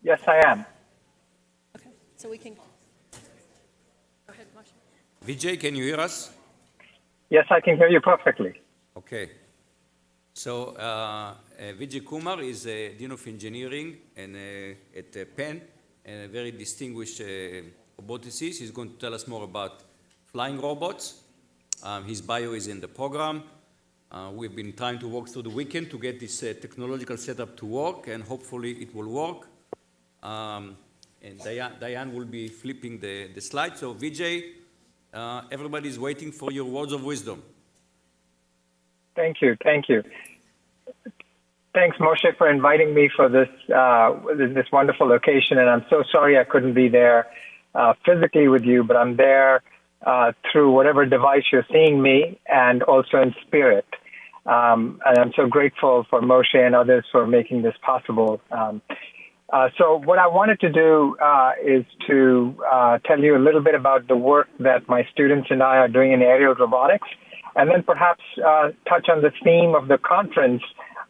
Yes, I am. Okay, so we can go ahead, Moshe. Vijay, can you hear us? Yes, I can hear you perfectly. Okay. So Vijay Kumar is a Dean of Engineering and, at Penn, and a very distinguished roboticist. He's going to tell us more about flying robots. His bio is in the program. We've been trying to work through the weekend to get this technological setup to work, and hopefully it will work. And Diane will be flipping the slide. So Vijay, everybody's waiting for your words of wisdom. Thank you. Thank you. Thanks, Moshe, for inviting me for this wonderful occasion. And I'm so sorry I couldn't be there physically with you, but I'm there through whatever device you're seeing me, and also in spirit. And I'm so grateful for Moshe and others for making this possible. So what I wanted to do is to tell you a little bit about the work that my students and I are doing in aerial robotics, and then perhaps touch on the theme of the conference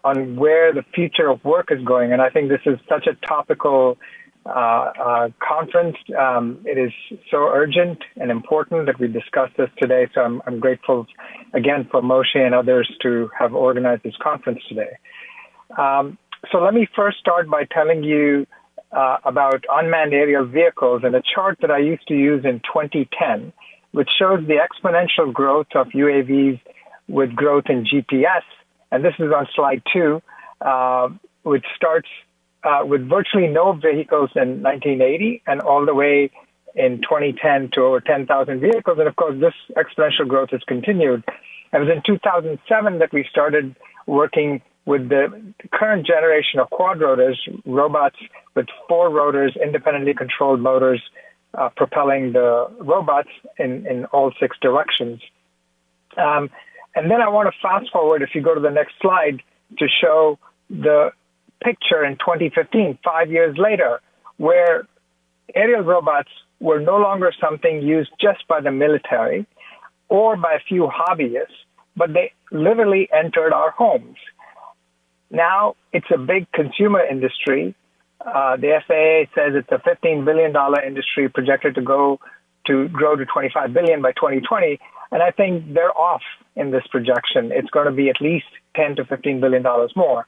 on where the future of work is going. And I think this is such a topical conference. It is so urgent and important that we discuss this today. So I'm grateful again for Moshe and others to have organized this conference today. So let me first start by telling you about unmanned aerial vehicles and a chart that I used to use in 2010, which shows the exponential growth of UAVs with growth in GPS. And this is on slide 2, which starts with virtually no vehicles in 1980 and all the way in 2010 to over 10,000 vehicles. And of course, this exponential growth has continued. It was in 2007 that we started working with the current generation of quadrotors, robots with 4 rotors, independently controlled motors, propelling the robots in all 6 directions. And then I want to fast forward, if you go to the next slide, to show the picture in 2015, 5 years later, where aerial robots were no longer something used just by the military or by a few hobbyists, but they literally entered our homes. Now it's a big consumer industry. The FAA says it's a $15 billion industry projected to grow to $25 billion by 2020. And I think they're off in this projection. It's going to be at least $10 to $15 billion more.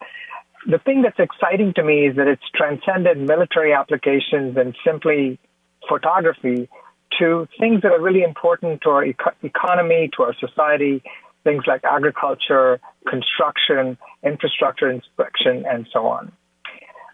The thing that's exciting to me is that it's transcended military applications and simply photography to things that are really important to our economy, to our society, things like agriculture, construction, infrastructure inspection, and so on.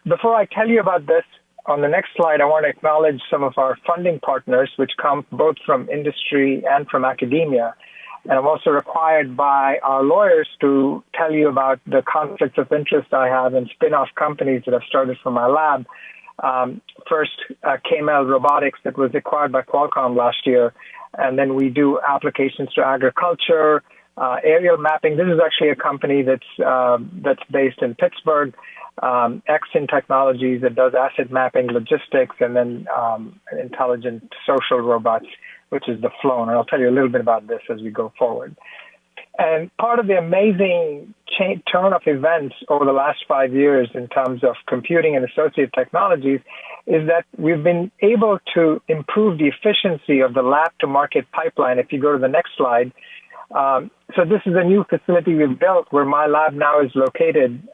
Before I tell you about this, on the next slide, I want to acknowledge some of our funding partners, which come both from industry and from academia. And I'm also required by our lawyers to tell you about the conflicts of interest I have in spin-off companies that I've started from my lab. First, KML Robotics that was acquired by Qualcomm last year. And then we do applications to agriculture, aerial mapping. This is actually a company that's based in Pittsburgh. Exin Technologies that does asset mapping, logistics, and then intelligent social robots, which is the Flown. And I'll tell you a little bit about this as we go forward. And part of the amazing turn of events over the last 5 years in terms of computing and associated technologies is that we've been able to improve the efficiency of the lab-to-market pipeline. If you go to the next slide, so this is a new facility we've built where my lab now is located,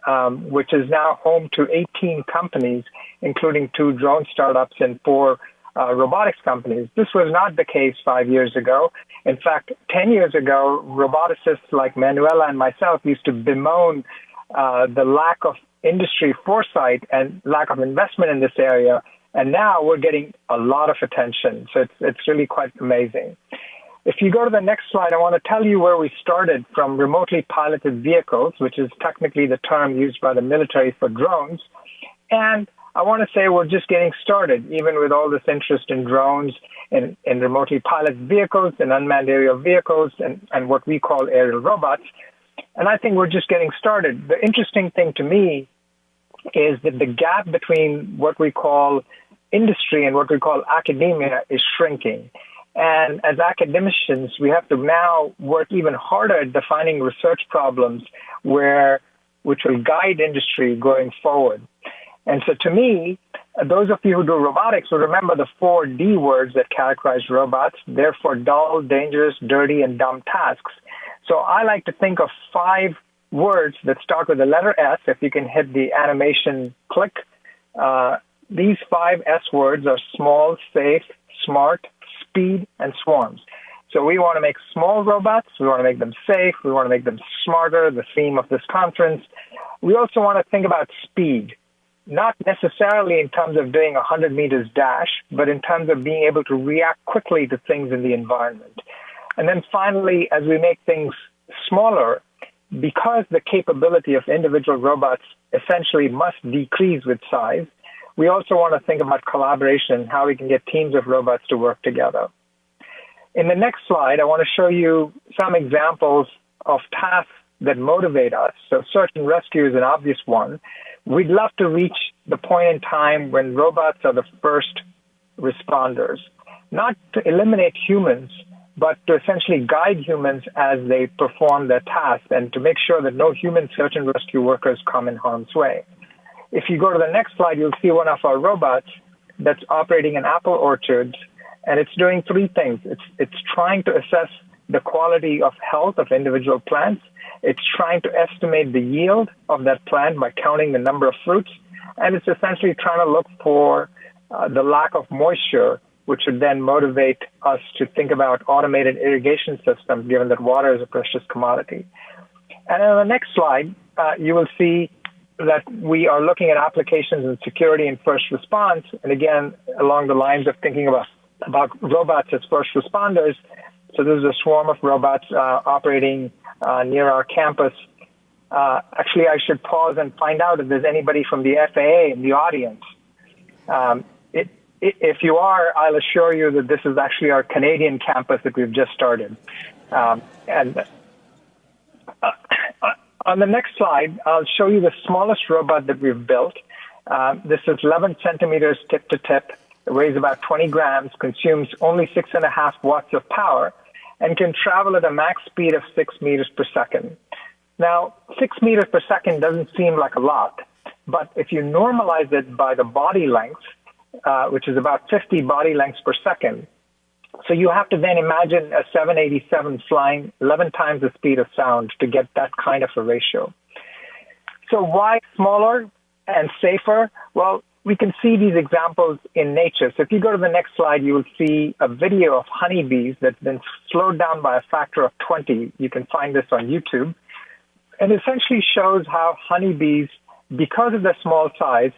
which is now home to 18 companies, including 2 drone startups and 4 robotics companies. This was not the case 5 years ago. In fact, 10 years ago, roboticists like Manuela and myself used to bemoan the lack of industry foresight and lack of investment in this area. And now we're getting a lot of attention. So it's really quite amazing. If you go to the next slide, I want to tell you where we started from remotely piloted vehicles, which is technically the term used by the military for drones. And I want to say we're just getting started, even with all this interest in drones and in remotely piloted vehicles and unmanned aerial vehicles and what we call aerial robots. And I think we're just getting started. The interesting thing to me is that the gap between what we call industry and what we call academia is shrinking. And as academicians, we have to now work even harder at defining research problems which will guide industry going forward. And so to me, Those of you who do robotics will remember the 4 D words that characterize robots. Therefore, dull, dangerous, dirty, and dumb tasks. So I like to think of 5 words that start with the letter S. If you can hit the animation click, these 5 S words are small, safe, smart, speed, and swarms. So we want to make small robots. We want to make them safe. We want to make them smarter, the theme of this conference. We also want to think about speed, not necessarily in terms of doing a 100 meters dash, but in terms of being able to react quickly to things in the environment. And then finally, as we make things smaller, because the capability of individual robots essentially must decrease with size, we also want to think about collaboration, how we can get teams of robots to work together. In the next slide, I want to show you some examples of tasks that motivate us. So search and rescue is an obvious one. We'd love to reach the point in time when robots are the first responders, not to eliminate humans, but to essentially guide humans as they perform their tasks and to make sure that no human search and rescue workers come in harm's way. If you go to the next slide, you'll see one of our robots that's operating in apple orchards, and it's doing 3 things. It's trying to assess the quality of health of individual plants. It's trying to estimate the yield of that plant by counting the number of fruits, and it's essentially trying to look for the lack of moisture, which would then motivate us to think about automated irrigation systems, given that water is a precious commodity. And on the next slide, you will see that we are looking at applications in security and first response, and again, along the lines of thinking about robots as first responders. So this is a swarm of robots operating near our campus. Actually, I should pause and find out if there's anybody from the FAA in the audience. If you are, I'll assure you that this is actually our Canadian campus that we've just started. And on the next slide, I'll show you the smallest robot that we've built. This is 11 centimeters tip to tip. It weighs about 20 grams, consumes only 6.5 watts of power, and can travel at a max speed of 6 meters per second. Now, 6 meters per second doesn't seem like a lot, but if you normalize it by the body length, which is about 50 body lengths per second, so you have to then imagine a 787 flying 11 times the speed of sound to get that kind of a ratio. So why smaller and safer? Well, we can see these examples in nature. So if you go to the next slide, you will see a video of honeybees that's been slowed down by a factor of 20. You can find this on YouTube. And essentially shows how honeybees, because of their small size,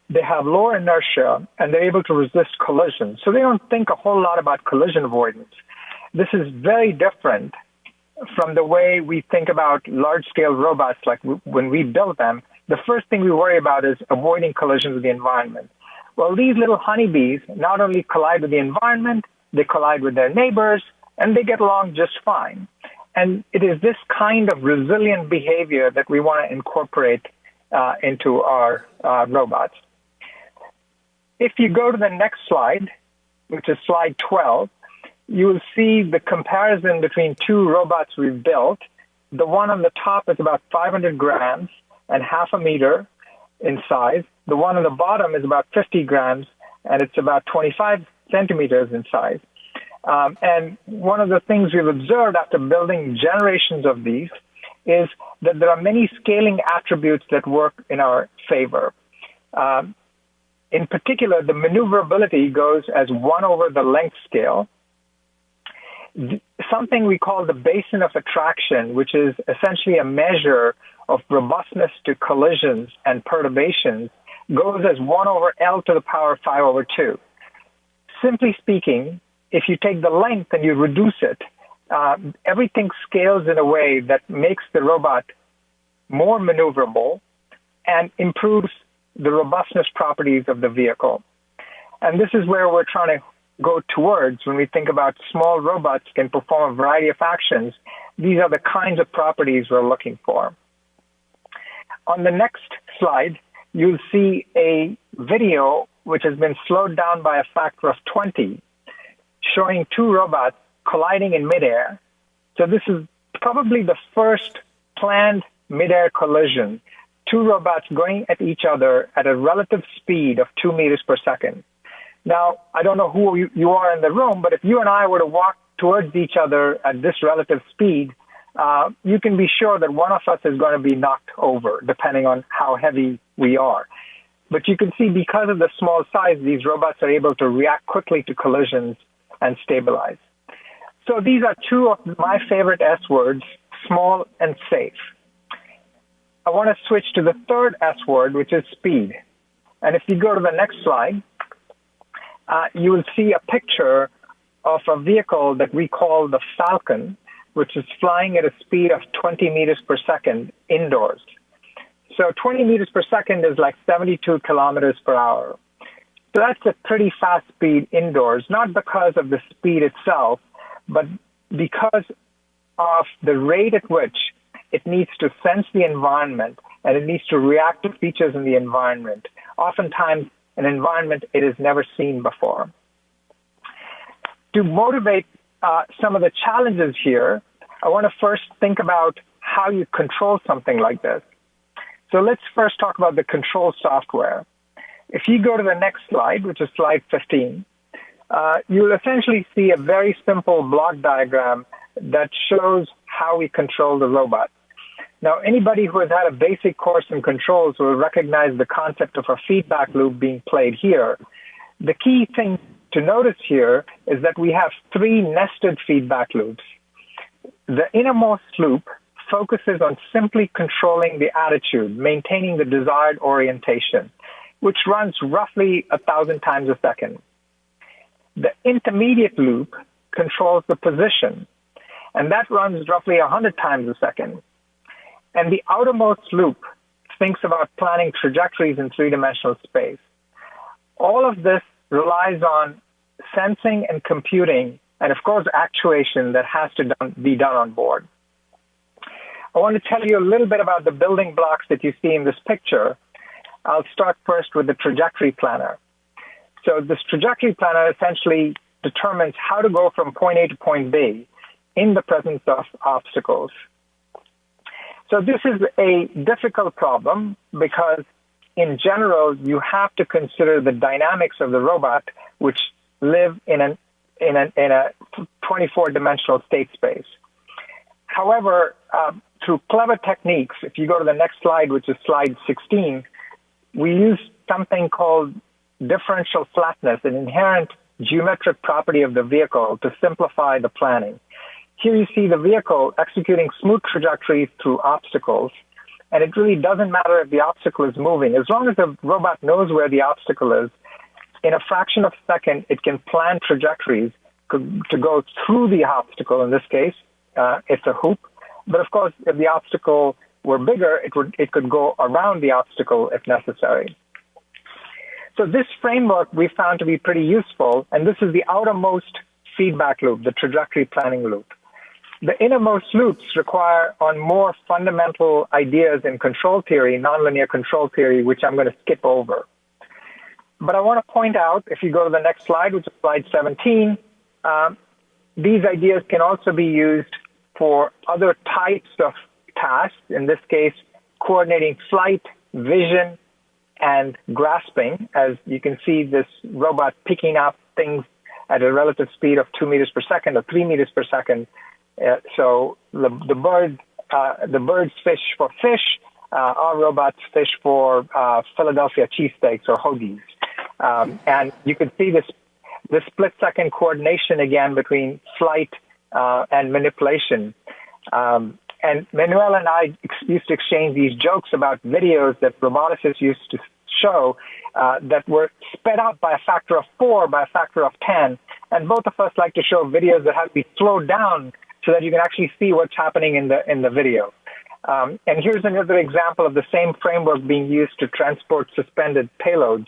they have lower inertia and they're able to resist collision. So they don't think a whole lot about collision avoidance. This is very different from the way we think about large-scale robots. Like when we build them, the first thing we worry about is avoiding collision with the environment. Well, these little honeybees not only collide with the environment, they collide with their neighbors, and they get along just fine. And it is this kind of resilient behavior that we want to incorporate into our robots. If you go to the next slide, which is slide 12, you will see the comparison between 2 robots we've built. The one on the top is about 500 grams and half a meter in size. The one on the bottom is about 50 grams, and it's about 25 centimeters in size. And one of the things we've observed after building generations of these is that there are many scaling attributes that work in our favor. In particular, the maneuverability goes as 1 over the length scale. Something we call the basin of attraction, which is essentially a measure of robustness to collisions and perturbations, goes as 1 over L to the power 5 over 2. Simply speaking, if you take the length and you reduce it, everything scales in a way that makes the robot more maneuverable and improves the robustness properties of the vehicle. And this is where we're trying to go towards when we think about small robots can perform a variety of actions. These are the kinds of properties we're looking for. On the next slide, you'll see a video which has been slowed down by a factor of 20, showing 2 robots colliding in midair. So this is probably the first planned midair collision two robots going at each other at a relative speed of 2 meters per second. Now, I don't know who you are in the room, but if you and I were to walk towards each other at this relative speed, you can be sure that one of us is going to be knocked over, depending on how heavy we are. But you can see because of the small size, these robots are able to react quickly to collisions and stabilize. So these are two of my favorite S words, small and safe. I want to switch to the third S word, which is speed. And if you go to the next slide, you will see a picture of a vehicle that we call the Falcon, which is flying at a speed of 20 meters per second indoors. So 20 meters per second is like 72 kilometers per hour. So that's a pretty fast speed indoors, not because of the speed itself, but because of the rate at which it needs to sense the environment and it needs to react to features in the environment, oftentimes an environment it has never seen before. To motivate some of the challenges here, I want to first think about how you control something like this. So let's first talk about the control software. If you go to the next slide, which is slide 15, you'll essentially see a very simple block diagram that shows how we control the robot. Now, anybody who has had a basic course in controls will recognize the concept of a feedback loop being played here. The key thing to notice here is that we have three nested feedback loops. The innermost loop focuses on simply controlling the attitude, maintaining the desired orientation, which runs roughly 1,000 times a second. The intermediate loop controls the position, and that runs roughly 100 times a second. And the outermost loop thinks about planning trajectories in three-dimensional space. All of this relies on sensing and computing, and of course, actuation that has to be done on board. I want to tell you a little bit about the building blocks that you see in this picture. I'll start first with the trajectory planner. So this trajectory planner essentially determines how to go from point A to point B in the presence of obstacles. So this is a difficult problem because in general, you have to consider the dynamics of the robot, which live in a 24-dimensional state space. However, through clever techniques, if you go to the next slide, which is slide 16, we use something called differential flatness, an inherent geometric property of the vehicle, to simplify the planning. Here you see the vehicle executing smooth trajectories through obstacles, and it really doesn't matter if the obstacle is moving. As long as the robot knows where the obstacle is, in a fraction of a second, it can plan trajectories to go through the obstacle. In this case, it's a hoop. But of course, if the obstacle were bigger, it could go around the obstacle if necessary. So this framework we found to be pretty useful, and this is the outermost feedback loop, the trajectory planning loop. The innermost loops require on more fundamental ideas in control theory, nonlinear control theory, which I'm going to skip over. But I want to point out, if you go to the next slide, which is slide 17, these ideas can also be used for other types of tasks, in this case, coordinating flight, vision, and grasping. As you can see, this robot picking up things at a relative speed of 2 meters per second or 3 meters per second. So the birds fish for fish, our robots fish for Philadelphia cheesesteaks or hoagies. And you can see this split-second coordination again between flight and manipulation. And Manuel and I used to exchange these jokes about videos that roboticists used to show that were sped up by a factor of 4, by a factor of 10. And both of us like to show videos that have to be slowed down so that you can actually see what's happening in the video. And here's another example of the same framework being used to transport suspended payloads.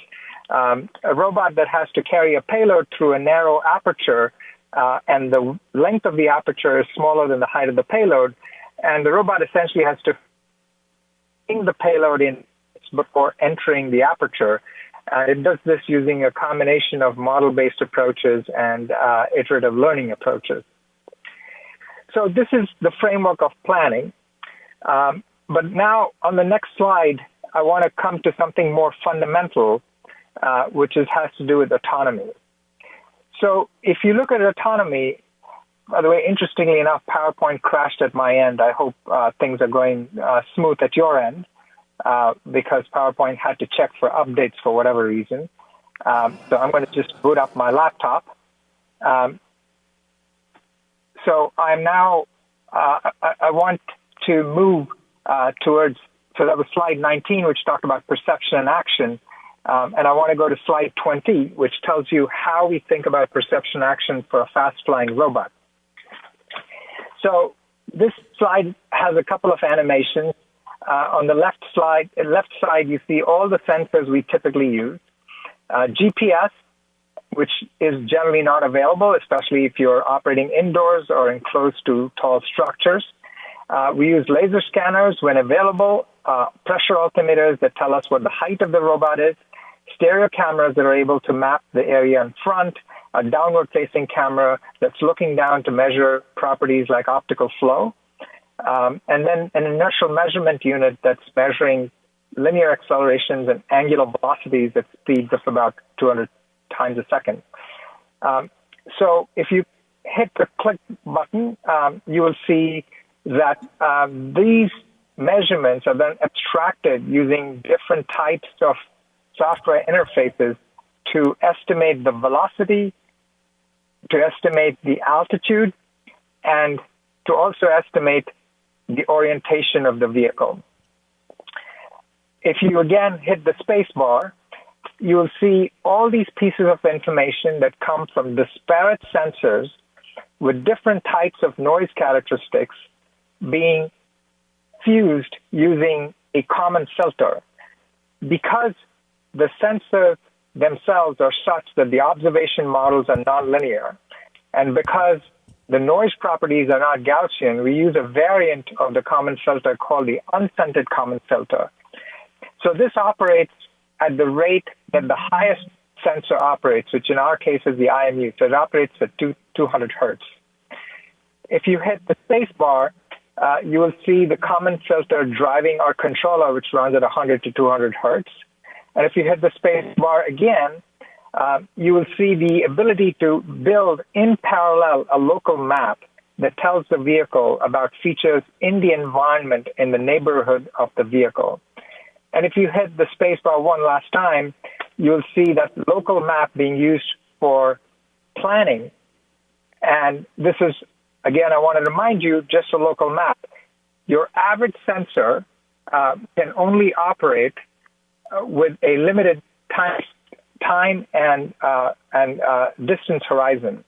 A robot that has to carry a payload through a narrow aperture, and the length of the aperture is smaller than the height of the payload, and the robot essentially has to bring the payload in before entering the aperture. It does this using a combination of model-based approaches and iterative learning approaches. So this is the framework of planning. But now on the next slide, I want to come to something more fundamental, which has to do with autonomy. So if you look at autonomy, by the way, interestingly enough, PowerPoint crashed at my end. I hope things are going smooth at your end, because PowerPoint had to check for updates for whatever reason. So I'm going to just boot up my laptop. So I'm now, I want to move towards, so that was slide 19, which talked about perception and action. And I want to go to slide 20, which tells you how we think about perception action for a fast-flying robot. So this slide has a couple of animations. On the left side, you see all the sensors we typically use. GPS, which is generally not available, especially if you're operating indoors or enclosed to tall structures. We use laser scanners when available, pressure altimeters that tell us what the height of the robot is, stereo cameras that are able to map the area in front, a downward-facing camera that's looking down to measure properties like optical flow, and then an inertial measurement unit that's measuring linear accelerations and angular velocities at speeds of about 200 times a second. So if you hit the click button, you will see that these measurements are then abstracted using different types of software interfaces to estimate the velocity, to estimate the altitude, and to also estimate the orientation of the vehicle. If you again hit the space bar, you will see all these pieces of information that come from disparate sensors with different types of noise characteristics being fused using a common filter. Because the sensors themselves are such that the observation models are nonlinear, and because the noise properties are not Gaussian, we use a variant of the common filter called the Unscented common filter. So this operates at the rate that the highest sensor operates, which in our case is the IMU. So it operates at 200 hertz. If you hit the space bar, you will see the common filter driving our controller, which runs at 100 to 200 hertz. And if you hit the space bar again, you will see the ability to build in parallel a local map that tells the vehicle about features in the environment in the neighborhood of the vehicle. And if you hit the space bar one last time, you'll see that local map being used for planning. And this is, again, I want to remind you, just a local map. Your average sensor can only operate with a limited time and distance horizon.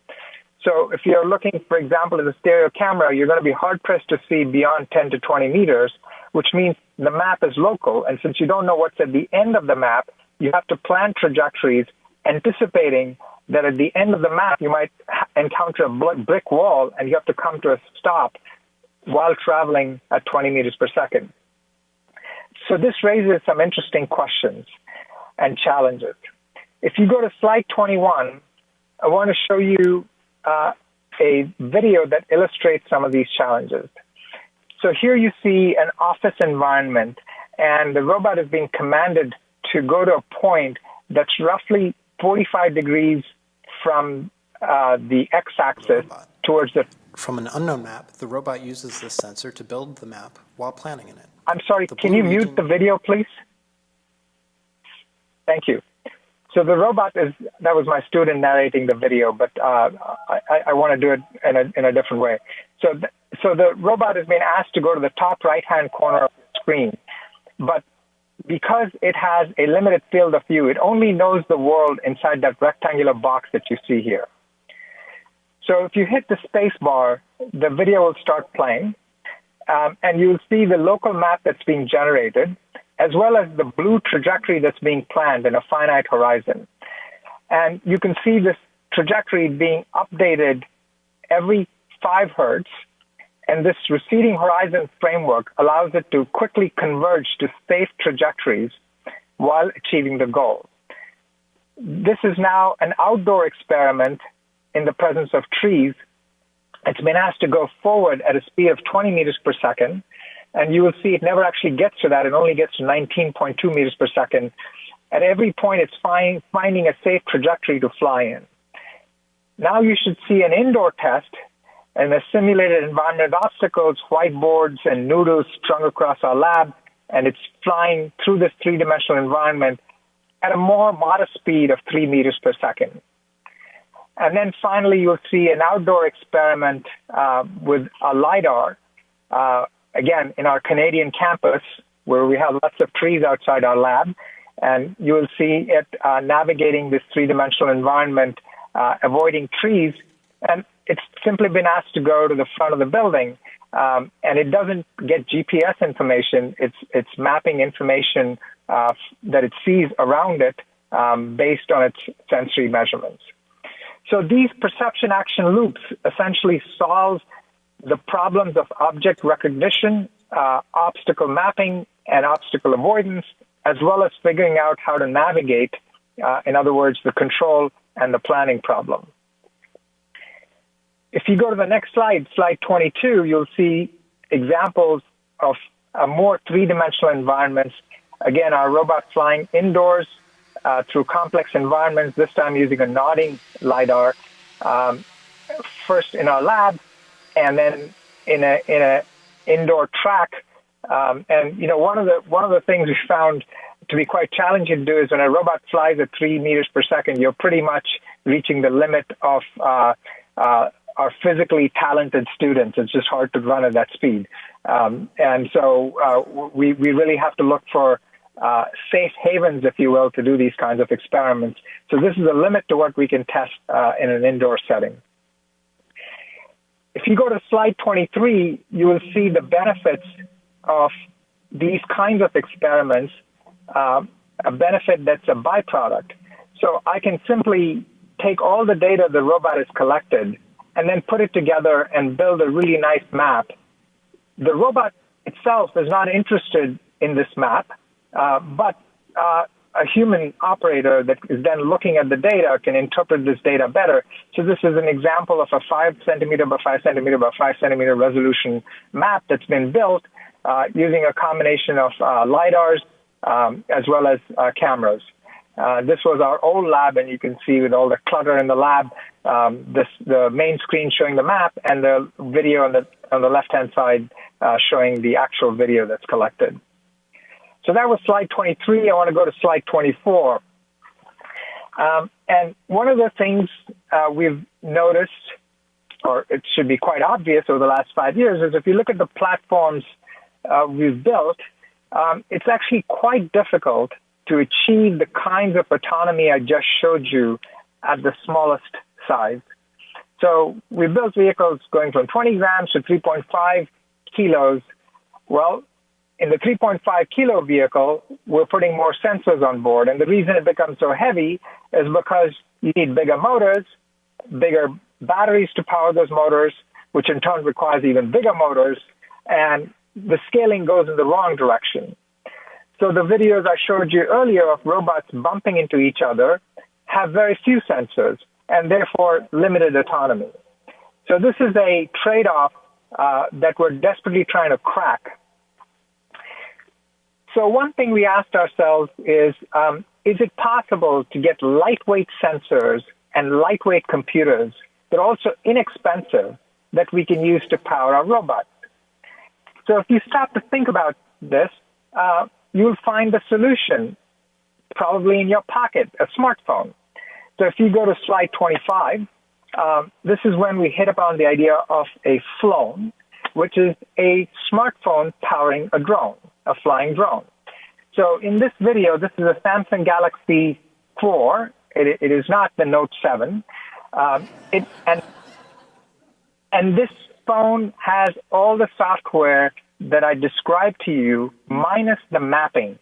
So if you're looking, for example, at a stereo camera, you're going to be hard-pressed to see beyond 10 to 20 meters, which means the map is local. And since you don't know what's at the end of the map, you have to plan trajectories anticipating that at the end of the map, you might encounter a brick wall and you have to come to a stop while traveling at 20 meters per second. So this raises some interesting questions and challenges. If you go to slide 21, I want to show you a video that illustrates some of these challenges. So here you see an office environment, and the robot is being commanded to go to a point that's roughly 45 degrees from the x-axis towards the... From an unknown map, the robot uses this sensor to build the map while planning in it. I'm sorry, can you mute the video, please? Thank you. So the robot is, that was my student narrating the video, but I want to do it in a different way. So the robot is being asked to go to the top right-hand corner of the screen, but because it has a limited field of view, it only knows the world inside that rectangular box that you see here. So if you hit the space bar, the video will start playing, and you'll see the local map that's being generated, as well as the blue trajectory that's being planned in a finite horizon. And you can see this trajectory being updated every 5 hertz, and this receding horizon framework allows it to quickly converge to safe trajectories while achieving the goal. This is now an outdoor experiment in the presence of trees. It's been asked to go forward at a speed of 20 meters per second, And you will see it never actually gets to that. It only gets to 19.2 meters per second. At every point, it's finding a safe trajectory to fly in. Now you should see an indoor test in a simulated environment, obstacles, whiteboards, and noodles strung across our lab, and it's flying through this three-dimensional environment at a more modest speed of 3 meters per second. And then finally, you'll see an outdoor experiment with a LiDAR, again, in our Canadian campus, where we have lots of trees outside our lab, and you will see it navigating this three-dimensional environment, avoiding trees, and it's simply been asked to go to the front of the building, and it doesn't get GPS information. It's mapping information that it sees around it based on its sensory measurements. So these perception action loops essentially solve the problems of object recognition, obstacle mapping, and obstacle avoidance, as well as figuring out how to navigate, in other words, the control and the planning problem. If you go to the next slide, slide 22, you'll see examples of more three-dimensional environments. Again, our robot flying indoors through complex environments, this time using a nodding LiDAR, first in our lab, and then in a indoor track. And you know, one of the things we found to be quite challenging to do is when a robot flies at 3 meters per second, you're pretty much reaching the limit of our physically talented students. It's just hard to run at that speed. And so we really have to look for safe havens, if you will, to do these kinds of experiments. So this is a limit to what we can test in an indoor setting. If you go to slide 23, you will see the benefits of these kinds of experiments, a benefit that's a byproduct. So I can simply take all the data the robot has collected and then put it together and build a really nice map. The robot itself is not interested in this map, but a human operator that is then looking at the data can interpret this data better. So this is an example of a 5 centimeter by 5 centimeter by 5 centimeter resolution map that's been built using a combination of LiDARs as well as cameras. This was our old lab, and you can see with all the clutter in the lab, the main screen showing the map and the video on the left-hand side showing the actual video that's collected. So that was slide 23. I want to go to slide 24. And one of the things we've noticed, or it should be quite obvious over the last 5 years, is if you look at the platforms we've built, it's actually quite difficult to achieve the kinds of autonomy I just showed you at the smallest size. So we built vehicles going from 20 grams to 3.5 kilos. Well, in the 3.5 kilo vehicle, we're putting more sensors on board. And the reason it becomes so heavy is because you need bigger motors, bigger batteries to power those motors, which in turn requires even bigger motors. And the scaling goes in the wrong direction. So the videos I showed you earlier of robots bumping into each other have very few sensors and therefore limited autonomy. So this is a trade-off that we're desperately trying to crack. So one thing we asked ourselves is it possible to get lightweight sensors and lightweight computers that are also inexpensive that we can use to power our robots? So if you stop to think about this, you'll find the solution probably in your pocket, a smartphone. So if you go to slide 25, this is when we hit upon the idea of a Flown, which is a smartphone powering a drone, a flying drone. So in this video, this is a Samsung Galaxy 4. It is not the Note 7. And this phone has all the software that I described to you, minus the mapping.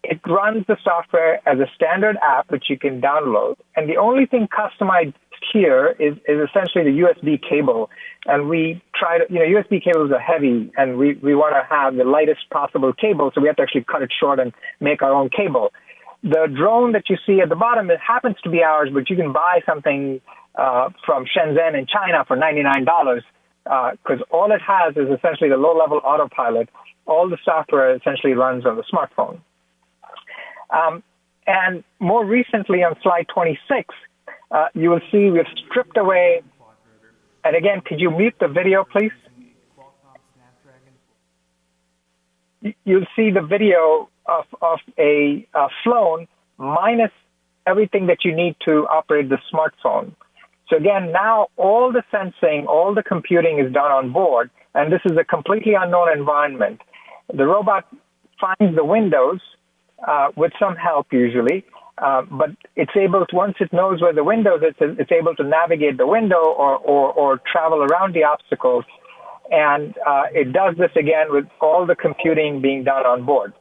It runs the software as a standard app, which you can download. And the only thing customized here is essentially the USB cable. And we try to, USB cables are heavy, and we want to have the lightest possible cable, so we have to actually cut it short and make our own cable. The drone that you see at the bottom, it happens to be ours, but you can buy something from Shenzhen in China for $99. because all it has is essentially the low-level autopilot. All the software essentially runs on the smartphone. And more recently on slide 26, you will see we've stripped away, and again, could you mute the video, please? You'll see the video of a phone minus everything that you need to operate the smartphone. So again, now all the sensing, all the computing is done on board, and this is a completely unknown environment. The robot finds the windows with some help usually, but it's able to, once it knows where the windows is, it's able to navigate the window or travel around the obstacles. And it does this again with all the computing being done on board.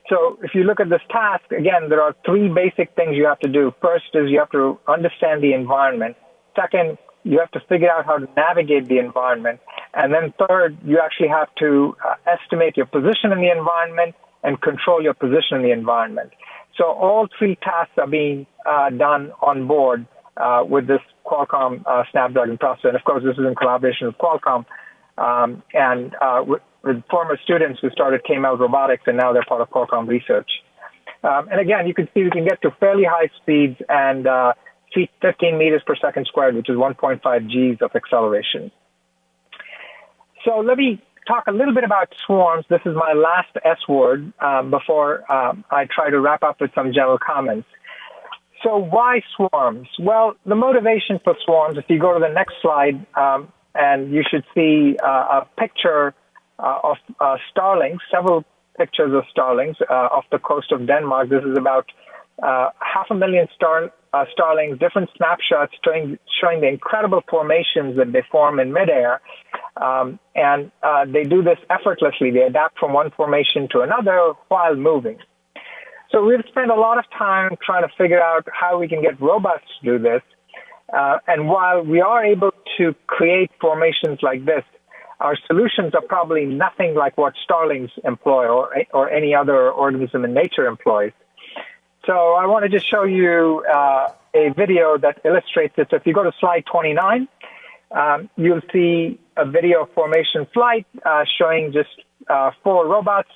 So if you look at this task, again, there are three basic things you have to do. First is you have to understand the environment. Second, you have to figure out how to navigate the environment. And then third, you actually have to estimate your position in the environment and control your position in the environment. So all three tasks are being done on board with this Qualcomm Snapdragon processor. And of course, this is in collaboration with Qualcomm. With former students who started K-Mel Robotics, and now they're part of Qualcomm Research. And again, you can see we can get to fairly high speeds and 15 meters per second squared, which is 1.5 Gs of acceleration. So let me talk a little bit about swarms. This is my last S word before I try to wrap up with some general comments. So why swarms? Well, the motivation for swarms, if you go to the next slide, and you should see a picture of starlings, several pictures of starlings off the coast of Denmark. This is about 500,000 starlings, different snapshots showing the incredible formations that they form in midair. And they do this effortlessly. They adapt from one formation to another while moving. So we've spent a lot of time trying to figure out how we can get robots to do this. And while we are able to create formations like this, our solutions are probably nothing like what starlings employ or any other organism in nature employs. So I want to just show you a video that illustrates it. So if you go to slide 29, you'll see a video of formation flight showing just 4 robots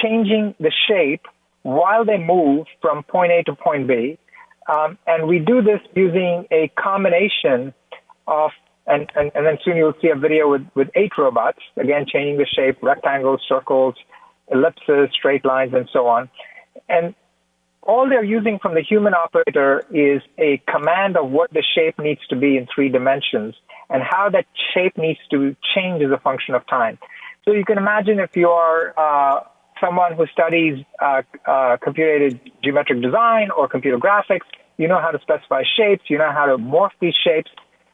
changing the shape while they move from point A to point B. And we do this using a combination of, and then soon you'll see a video with 8 robots, again, changing the shape, rectangles, circles, ellipses, straight lines, and so on. And all they're using from the human operator is a command of what the shape needs to be in 3 dimensions and how that shape needs to change as a function of time. So you can imagine if you are someone who studies computer-aided geometric design or computer graphics, you know how to specify shapes, you know how to morph these shapes.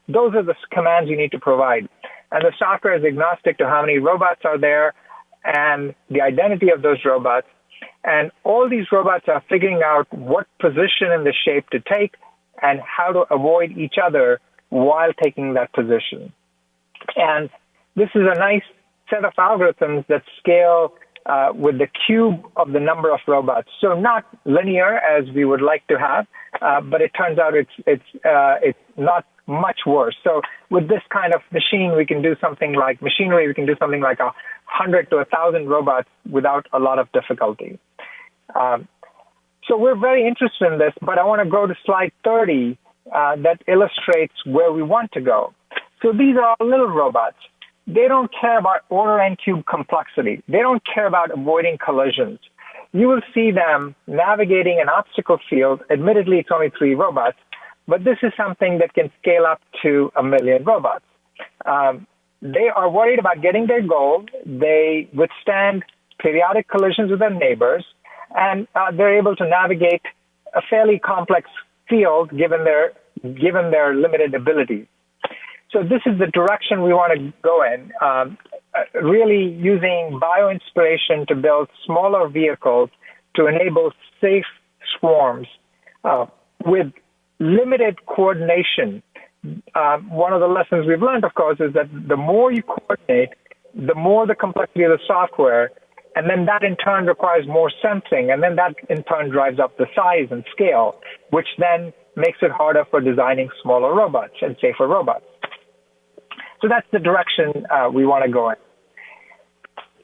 Those are the commands you need to provide. And the software is agnostic to how many robots are there and the identity of those robots. And all these robots are figuring out what position in the shape to take and how to avoid each other while taking that position. And this is a nice set of algorithms that scale with the cube of the number of robots. So not linear as we would like to have, but it turns out it's not much worse. So with this kind of machine, we can do something like machinery. We can do something like 100 to 1,000 robots without a lot of difficulty. So we're very interested in this, but I want to go to slide 30 that illustrates where we want to go. So these are little robots. They don't care about order n cube complexity. They don't care about avoiding collisions. You will see them navigating an obstacle field. Admittedly, it's only 3 robots, but this is something that can scale up to 1 million robots. They are worried about getting their goal. They withstand periodic collisions with their neighbors, and they're able to navigate a fairly complex field given their limited abilities. So this is the direction we want to go in, really using bio-inspiration to build smaller vehicles to enable safe swarms with limited coordination. One of the lessons we've learned, of course, is that the more you coordinate, the more the complexity of the software, and then that in turn requires more sensing, and then that in turn drives up the size and scale, which then makes it harder for designing smaller robots and safer robots. So that's the direction we want to go in.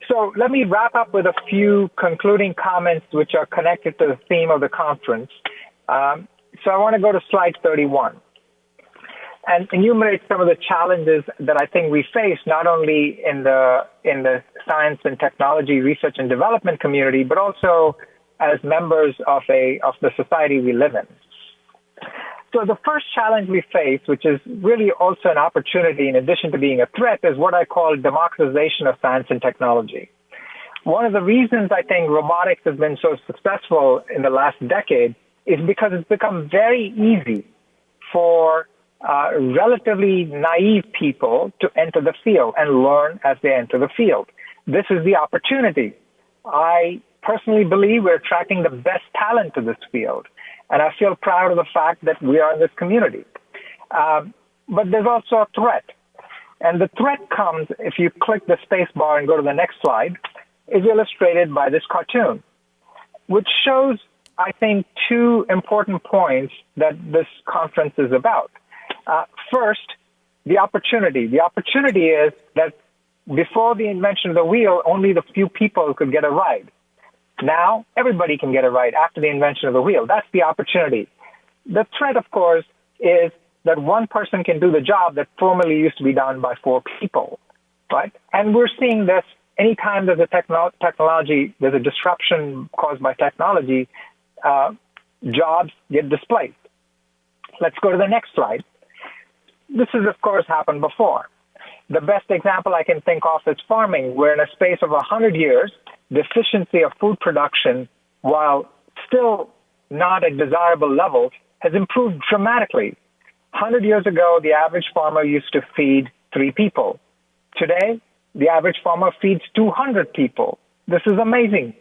So let me wrap up with a few concluding comments which are connected to the theme of the conference. So I want to go to slide 31 and enumerate some of the challenges that I think we face, not only in the science and technology research and development community, but also as members of the society we live in. So the first challenge we face, which is really also an opportunity in addition to being a threat, is what I call democratization of science and technology. One of the reasons I think robotics has been so successful in the last decade is because it's become very easy for relatively naive people to enter the field and learn as they enter the field. This is the opportunity. I personally believe we're attracting the best talent to this field, and I feel proud of the fact that we are in this community. But there's also a threat, and the threat comes if you click the space bar and go to the next slide, is illustrated by this cartoon, which shows, I think, two important points that this conference is about. First, the opportunity. The opportunity is that before the invention of the wheel, only the few people could get a ride. Now, everybody can get a ride after the invention of the wheel. That's the opportunity. The threat, of course, is that one person can do the job that formerly used to be done by four people, right? And we're seeing this anytime there's a technology, there's a disruption caused by technology, jobs get displaced. Let's go to the next slide. This has, of course, happened before. The best example I can think of is farming, where in a space of 100 years, the efficiency of food production, while still not at desirable levels, has improved dramatically. 100 years ago, the average farmer used to feed 3 people. Today, the average farmer feeds 200 people. This is amazing.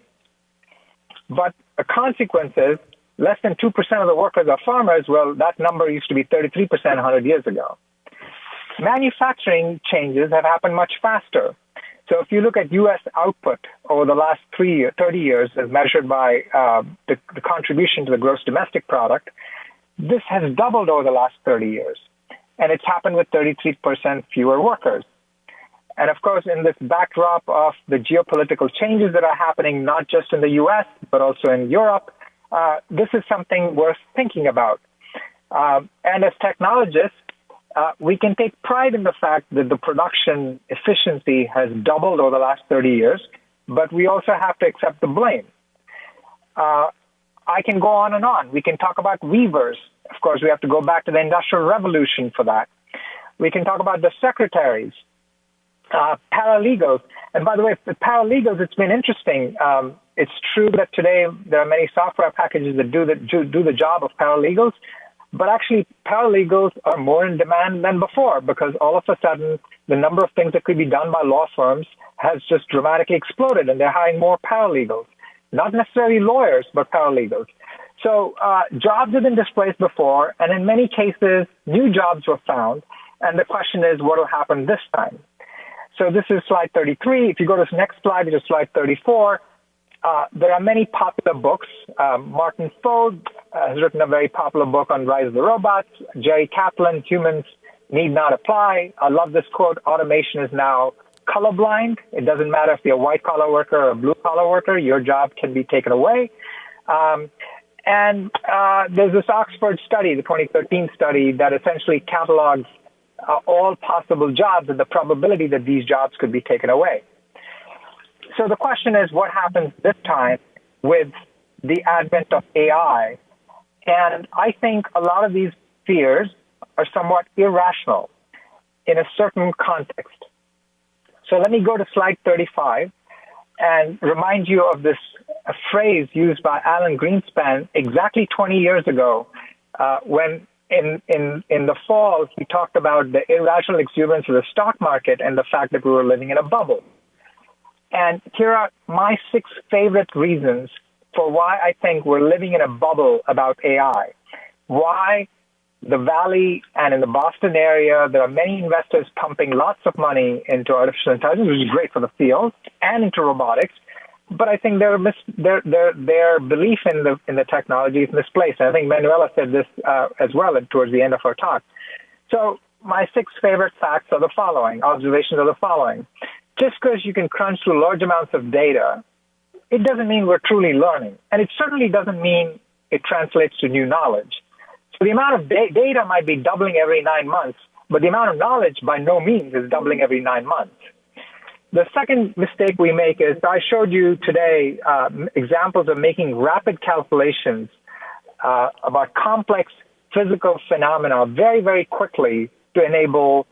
But a consequence is less than 2% of the workers are farmers. Well, that number used to be 33% 100 years ago. Manufacturing changes have happened much faster. So if you look at U.S. output over the last 30 years as measured by the contribution to the gross domestic product, this has doubled over the last 30 years. And it's happened with 33% fewer workers. And of course, in this backdrop of the geopolitical changes that are happening, not just in the U.S., but also in Europe, this is something worth thinking about. And as technologists, we can take pride in the fact that the production efficiency has doubled over the last 30 years, but we also have to accept the blame. I can go on and on. We can talk about weavers. Of course, we have to go back to the Industrial Revolution for that. We can talk about the secretaries, paralegals. And by the way, with paralegals, it's been interesting. It's true that today there are many software packages that do the job of paralegals, but actually paralegals are more in demand than before because all of a sudden the number of things that could be done by law firms has just dramatically exploded, and they're hiring more paralegals. Not necessarily lawyers, but paralegals. So jobs have been displaced before, and in many cases, new jobs were found. And the question is, what will happen this time? So this is slide 33. If you go to the next slide, which is slide 34, there are many popular books. Martin Ford has written a very popular book on Rise of the Robots. Jerry Kaplan, Humans Need Not Apply. I love this quote, automation is now colorblind. It doesn't matter if you're a white-collar worker or a blue-collar worker, your job can be taken away. And there's this Oxford study, the 2013 study, that essentially catalogs all possible jobs and the probability that these jobs could be taken away. So the question is, what happens this time with the advent of AI? And I think a lot of these fears are somewhat irrational in a certain context. So let me go to slide 35 and remind you of this phrase used by Alan Greenspan exactly 20 years ago when in the fall he talked about the irrational exuberance of the stock market and the fact that we were living in a bubble. And here are my 6 favorite reasons for why I think we're living in a bubble about AI. Why the Valley and in the Boston area, there are many investors pumping lots of money into artificial intelligence, which is great for the field, and into robotics. But I think their belief in the technology is misplaced. And I think Manuela said this as well towards the end of her talk. So my 6 favorite facts are the following, observations are the following. Just because you can crunch through large amounts of data, it doesn't mean we're truly learning. And it certainly doesn't mean it translates to new knowledge. So the amount of data might be doubling every 9 months, but the amount of knowledge by no means is doubling every 9 months. The second mistake we make is I showed you today examples of making rapid calculations about complex physical phenomena very, very quickly to enable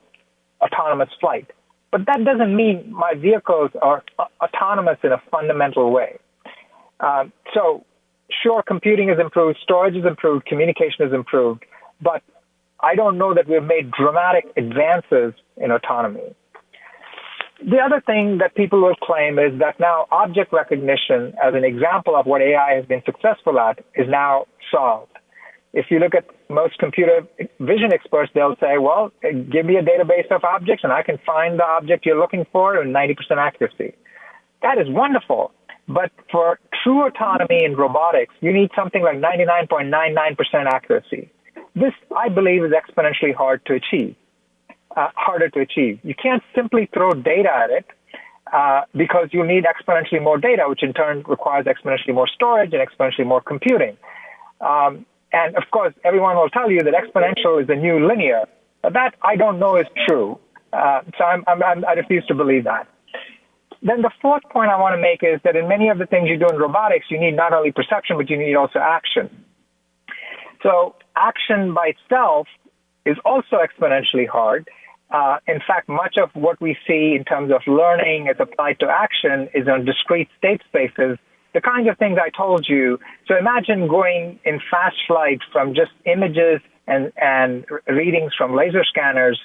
autonomous flight. But that doesn't mean my vehicles are autonomous in a fundamental way. So sure, computing has improved, storage has improved, communication has improved, but I don't know that we've made dramatic advances in autonomy. The other thing that people will claim is that now object recognition, as an example of what AI has been successful at, is now solved. If you look at most computer vision experts, they'll say, well, give me a database of objects and I can find the object you're looking for with 90% accuracy. That is wonderful. But for true autonomy in robotics, you need something like 99.99% accuracy. This, I believe, is exponentially harder to achieve. You can't simply throw data at it because you need exponentially more data, which in turn requires exponentially more storage and exponentially more computing. And of course, everyone will tell you that exponential is the new linear. But that I don't know is true. So I refuse to believe that. Then the fourth point I want to make is that in many of the things you do in robotics, you need not only perception, but you need also action. So action by itself is also exponentially hard. In fact, much of what we see in terms of learning as applied to action is on discrete state spaces, the kind of things I told you. So imagine going in fast flight from just images and readings from laser scanners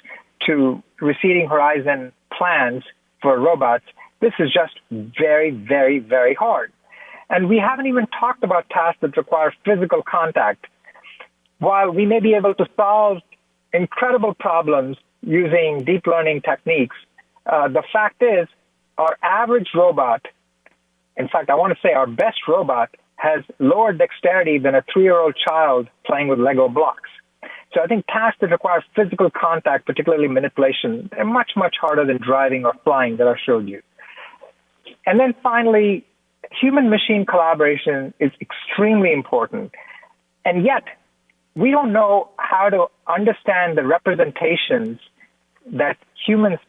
to receding horizon plans for robots. This is just very, very, very hard. And we haven't even talked about tasks that require physical contact. While we may be able to solve incredible problems using deep learning techniques, the fact is our average robot, in fact, I want to say our best robot, has lower dexterity than a 3-year-old child playing with Lego blocks. So I think tasks that require physical contact, particularly manipulation, are much, much harder than driving or flying that I showed you. And then finally, human-machine collaboration is extremely important. And yet, we don't know how to understand the representations that humans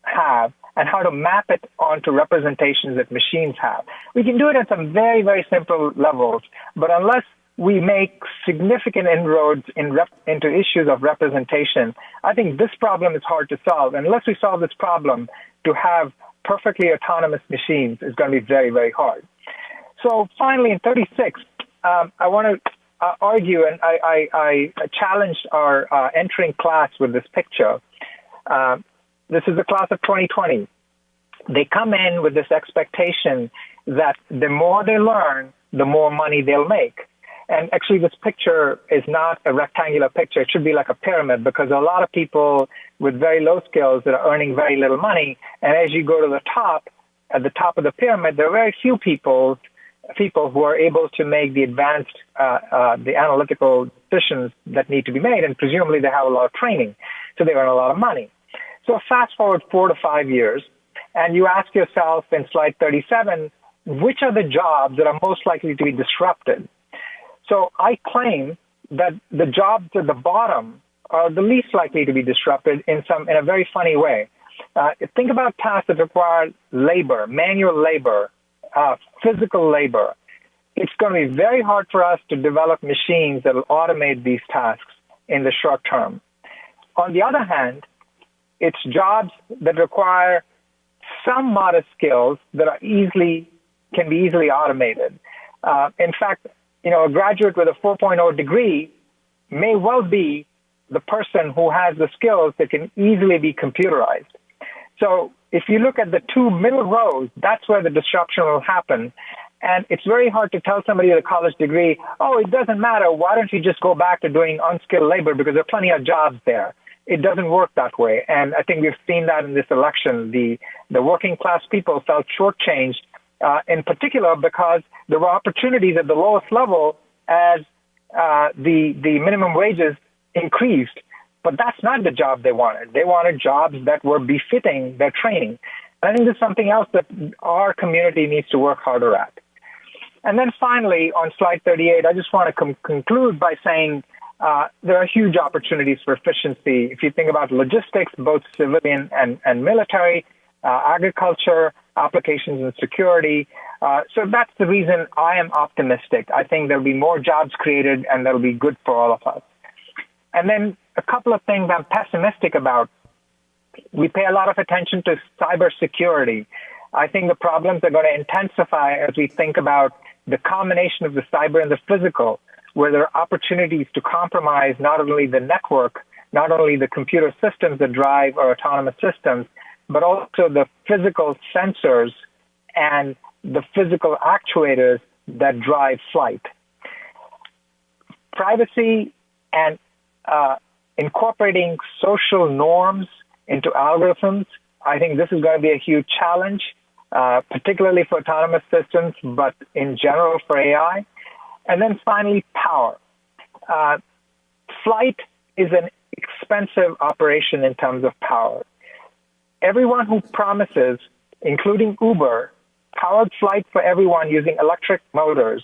have and how to map it onto representations that machines have. We can do it at some very, very simple levels, but unless we make significant inroads into issues of representation, I think this problem is hard to solve. Unless we solve this problem, to have perfectly autonomous machines is going to be very, very hard. So finally, in 36, I want to argue, and I challenged our entering class with this picture. This is the class of 2020. They come in with this expectation that the more they learn, the more money they'll make. And actually, this picture is not a rectangular picture. It should be like a pyramid because a lot of people with very low skills that are earning very little money. And as you go to the top, at the top of the pyramid, there are very few people who are able to make the advanced, the analytical decisions that need to be made. And presumably they have a lot of training, so they earn a lot of money. So fast forward 4 to 5 years, and you ask yourself in slide 37, which are the jobs that are most likely to be disrupted? So I claim that the jobs at the bottom are the least likely to be disrupted in a very funny way. Think about tasks that require labor, manual labor, physical labor. It's going to be very hard for us to develop machines that will automate these tasks in the short term. On the other hand, it's jobs that require some modest skills that can be easily automated. In fact, a graduate with a 4.0 degree may well be the person who has the skills that can easily be computerized. So if you look at the 2 middle rows, that's where the disruption will happen. And it's very hard to tell somebody with a college degree, oh, it doesn't matter. Why don't you just go back to doing unskilled labor because there are plenty of jobs there. It doesn't work that way. And I think we've seen that in this election. The working class people felt shortchanged, in particular because there were opportunities at the lowest level as the minimum wages increased. But that's not the job they wanted. They wanted jobs that were befitting their training. And I think this is something else that our community needs to work harder at. And then finally, on slide 38, I just want to conclude by saying there are huge opportunities for efficiency. If you think about logistics, both civilian and military, agriculture, applications and security. So that's the reason I am optimistic. I think there'll be more jobs created and that'll be good for all of us. And then a couple of things I'm pessimistic about. We pay a lot of attention to cybersecurity. I think the problems are going to intensify as we think about the combination of the cyber and the physical, where there are opportunities to compromise not only the network, not only the computer systems that drive our autonomous systems, but also the physical sensors and the physical actuators that drive flight. Privacy and incorporating social norms into algorithms, I think this is going to be a huge challenge, particularly for autonomous systems, but in general for AI. And then finally, power. Flight is an expensive operation in terms of power. Everyone who promises, including Uber, powered flight for everyone using electric motors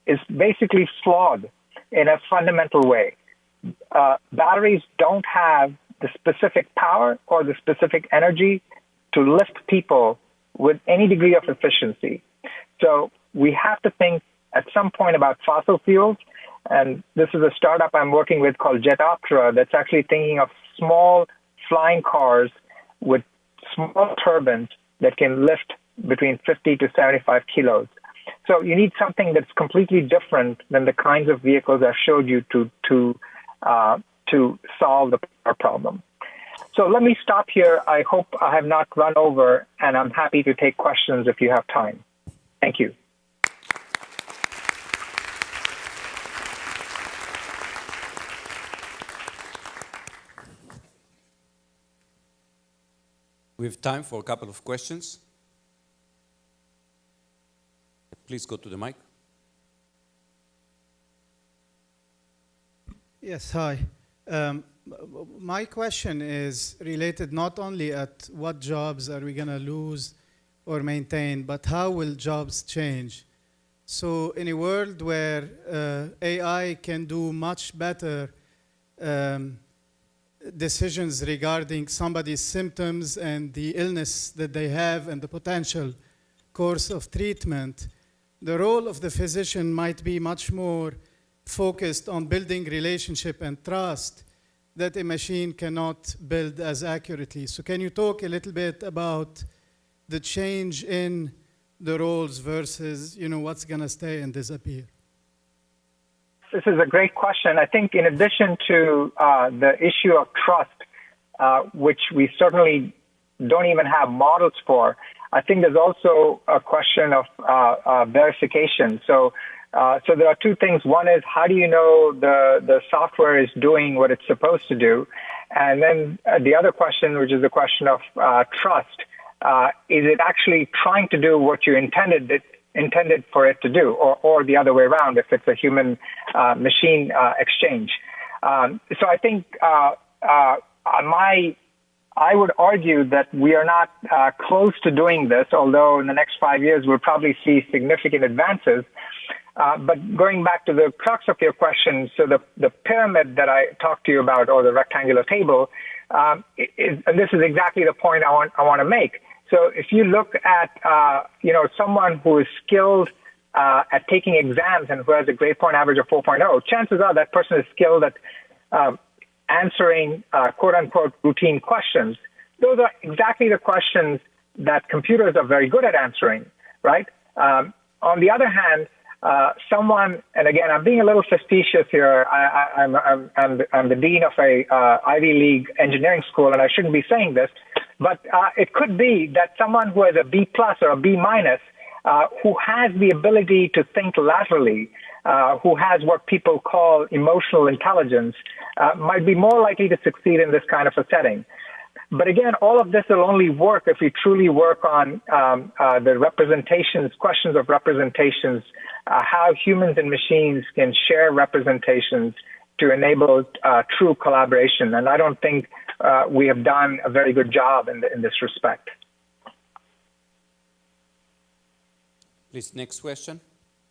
is basically flawed in a fundamental way. Batteries don't have the specific power or the specific energy to lift people with any degree of efficiency. So we have to think at some point about fossil fuels. And this is a startup I'm working with called Jetoptera that's actually thinking of small flying cars with small turbines that can lift between 50 to 75 kilos. So you need something that's completely different than the kinds of vehicles I showed you to solve the power problem. So let me stop here. I hope I have not run over, and I'm happy to take questions if you have time. Thank you. We have time for a couple of questions. Please go to the mic. Yes, hi. My question is related not only at what jobs are we going to lose or maintain, but how will jobs change? So in a world where AI can do much better decisions regarding somebody's symptoms and the illness that they have and the potential course of treatment, the role of the physician might be much more focused on building relationship and trust that a machine cannot build as accurately. So can you talk a little bit about the change in the roles versus, what's going to stay and disappear? This is a great question. I think in addition to the issue of trust, which we certainly don't even have models for, I think there's also a question of verification. So there are two things. One is, how do you know the software is doing what it's supposed to do? And then the other question, which is the question of trust, is it actually trying to do what you intended for it to do, or the other way around if it's a human-machine exchange. So I think I would argue that we are not close to doing this, although in the next 5 years we'll probably see significant advances. But going back to the crux of your question, so the pyramid that I talked to you about, or the rectangular table, and this is exactly the point I want to make. So if you look at someone who is skilled at taking exams and who has a grade point average of 4.0, chances are that person is skilled at answering quote unquote routine questions. Those are exactly the questions that computers are very good at answering, right? On the other hand, someone, and again, I'm being a little facetious here. I'm the dean of a Ivy League engineering school, and I shouldn't be saying this, but it could be that someone who has a B plus or a B minus, who has the ability to think laterally, who has what people call emotional intelligence, might be more likely to succeed in this kind of a setting. But again, all of this will only work if we truly work on the representations, questions of representations, how humans and machines can share representations to enable true collaboration. And I don't think we have done a very good job in this respect. Please, next question.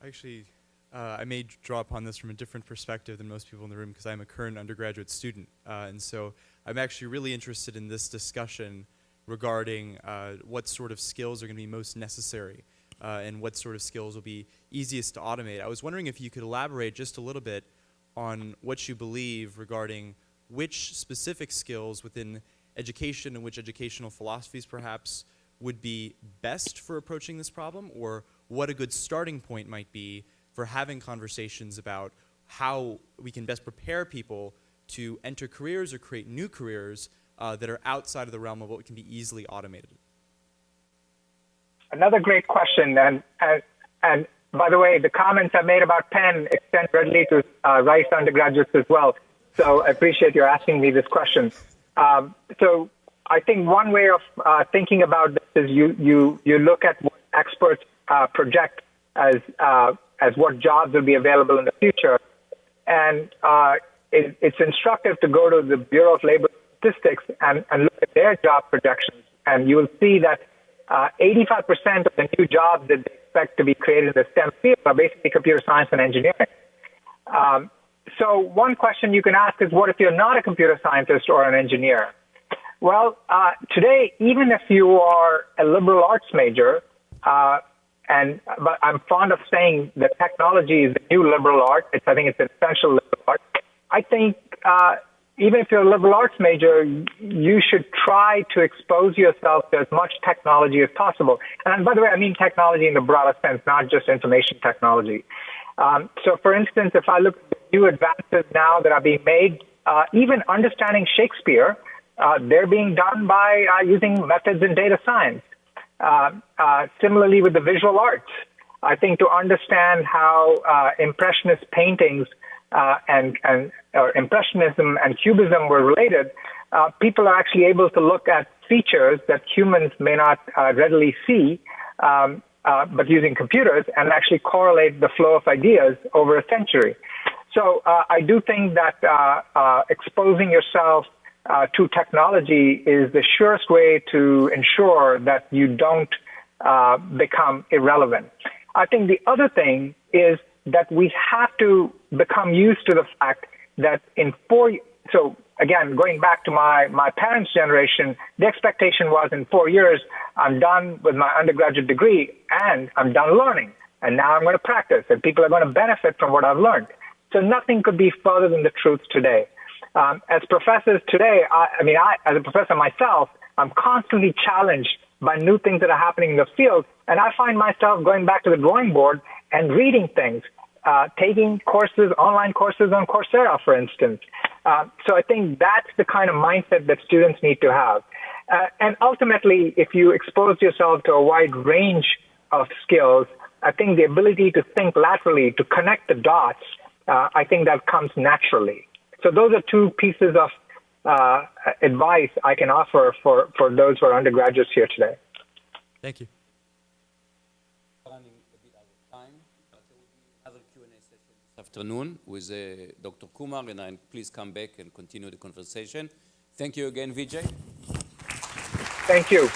Actually, I may draw upon this from a different perspective than most people in the room because I'm a current undergraduate student. And so I'm actually really interested in this discussion regarding what sort of skills are going to be most necessary and what sort of skills will be easiest to automate. I was wondering if you could elaborate just a little bit on what you believe regarding which specific skills within education and which educational philosophies perhaps would be best for approaching this problem, or what a good starting point might be for having conversations about how we can best prepare people to enter careers or create new careers that are outside of the realm of what can be easily automated. Another great question, and by the way, the comments I made about Penn extend readily to Rice undergraduates as well. So I appreciate you asking me this question. So I think one way of thinking about this is you look at what experts project as what jobs will be available in the future, and it's instructive to go to the Bureau of Labor Statistics and look at their job projections, and you will see that 85% of the new jobs that they expect to be created in the STEM field are basically computer science and engineering. So one question you can ask is, what if you're not a computer scientist or an engineer? Well, today, even if you are a liberal arts major, but I'm fond of saying that technology is the new liberal art. I think it's an essential liberal art. I think even if you're a liberal arts major, you should try to expose yourself to as much technology as possible. And by the way, I mean technology in the broader sense, not just information technology. So for instance, if I look at the new advances now that are being made, even understanding Shakespeare, they're being done by using methods in data science. Similarly with the visual arts, I think to understand how impressionist paintings or Impressionism and Cubism were related, people are actually able to look at features that humans may not readily see, but using computers, and actually correlate the flow of ideas over a century. So I do think that exposing yourself to technology is the surest way to ensure that you don't become irrelevant. I think the other thing is that we have to become used to the fact that so again, going back to my parents' generation, the expectation was in 4 years, I'm done with my undergraduate degree and I'm done learning. And now I'm going to practice and people are going to benefit from what I've learned. So nothing could be further than the truth today. As professors today, as a professor myself, I'm constantly challenged by new things that are happening in the field. And I find myself going back to the drawing board and reading things, taking courses, online courses on Coursera, for instance. So I think that's the kind of mindset that students need to have. And ultimately, if you expose yourself to a wide range of skills, I think the ability to think laterally, to connect the dots, I think that comes naturally. So those are two pieces of advice I can offer for those who are undergraduates here today. Thank you. Running a bit out of time, but there will be another Q&A session this afternoon with Dr. Kumar, and please come back and continue the conversation. Thank you again, Vijay. Thank you.